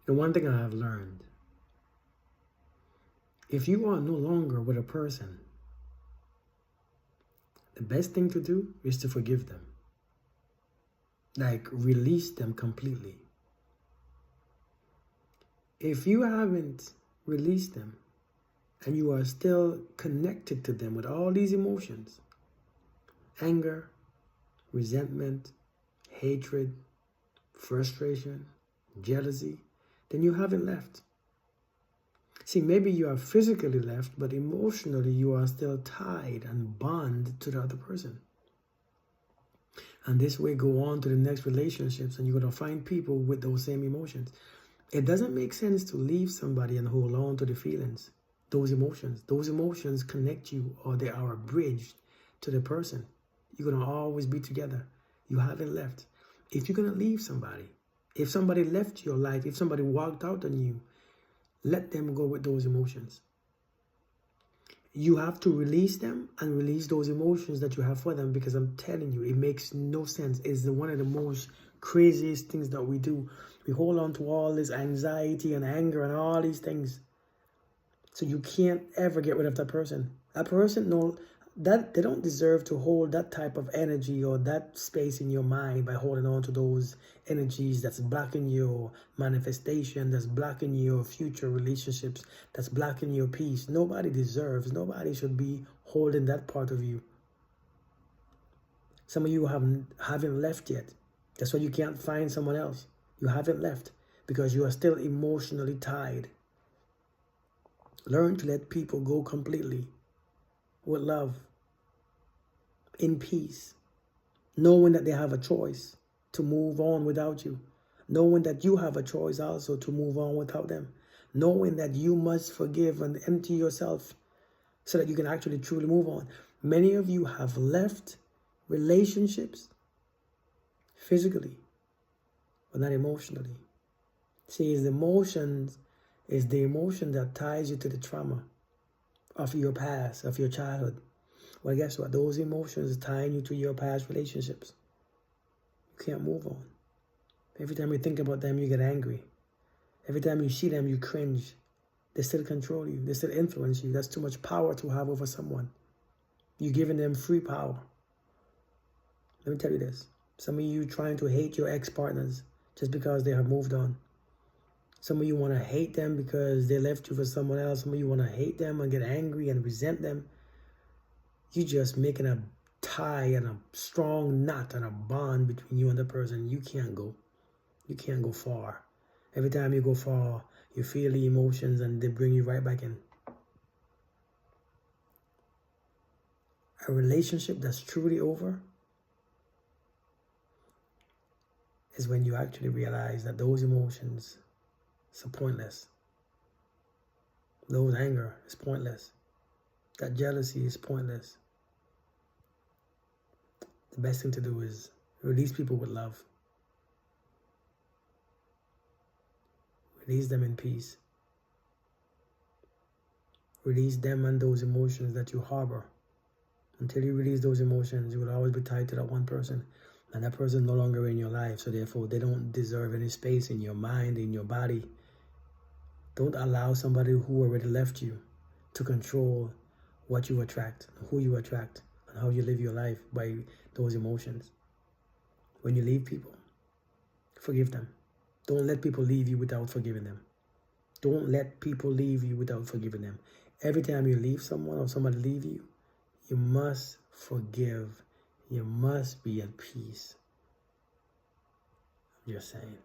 The one thing I have learned, if you are no longer with a person, the best thing to do is to forgive them. Like, release them completely. If you haven't released them and you are still connected to them with all these emotions, anger, resentment, hatred, frustration, jealousy, then you haven't left. See, maybe you are physically left, but emotionally you are still tied and bound to the other person. And this way go on to the next relationships, and you're going to find people with those same emotions. It doesn't make sense to leave somebody and hold on to the feelings, those emotions. Those emotions connect you, or they are a bridge to the person. You're going to always be together. You haven't left. If you're going to leave somebody, if somebody left your life, if somebody walked out on you, let them go with those emotions. You have to release them and release those emotions that you have for them, because I'm telling you, it makes no sense. It's one of the most craziest things that we do. We hold on to all this anxiety and anger and all these things. So you can't ever get rid of that person. That person, no, that they don't deserve to hold that type of energy or that space in your mind by holding on to those energies that's blocking your manifestation, that's blocking your future relationships, that's blocking your peace. Nobody nobody should be holding that part of you. Some of you haven't left yet. That's why you can't find someone else. You haven't left because you are still emotionally tied. Learn to let people go completely with love, in peace, knowing that they have a choice to move on without you, knowing that you have a choice also to move on without them, knowing that you must forgive and empty yourself so that you can actually truly move on. Many of you have left relationships physically, but not emotionally. See, it's the emotion that ties you to the trauma of your past, of your childhood. Well, guess what? Those emotions tying you to your past relationships. You can't move on. Every time you think about them, you get angry. Every time you see them, you cringe. They still control you. They still influence you. That's too much power to have over someone. You're giving them free power. Let me tell you this. Some of you trying to hate your ex-partners just because they have moved on. Some of you want to hate them because they left you for someone else. Some of you want to hate them and get angry and resent them. You're just making a tie and a strong knot and a bond between you and the person. You can't go. You can't go far. Every time you go far, you feel the emotions and they bring you right back in. A relationship that's truly over is when you actually realize that those emotions are pointless. Those anger is pointless. That jealousy is pointless. The best thing to do is release people with love. Release them in peace. Release them and those emotions that you harbor. Until you release those emotions, you will always be tied to that one person. And that person is no longer in your life, so therefore they don't deserve any space in your mind, in your body. Don't allow somebody who already left you to control what you attract, who you attract, and how you live your life by those emotions. When you leave people, forgive them. Don't let people leave you without forgiving them. Don't let people leave you without forgiving them. Every time you leave someone or somebody leave you, you must forgive. You must be at peace. I'm just saying.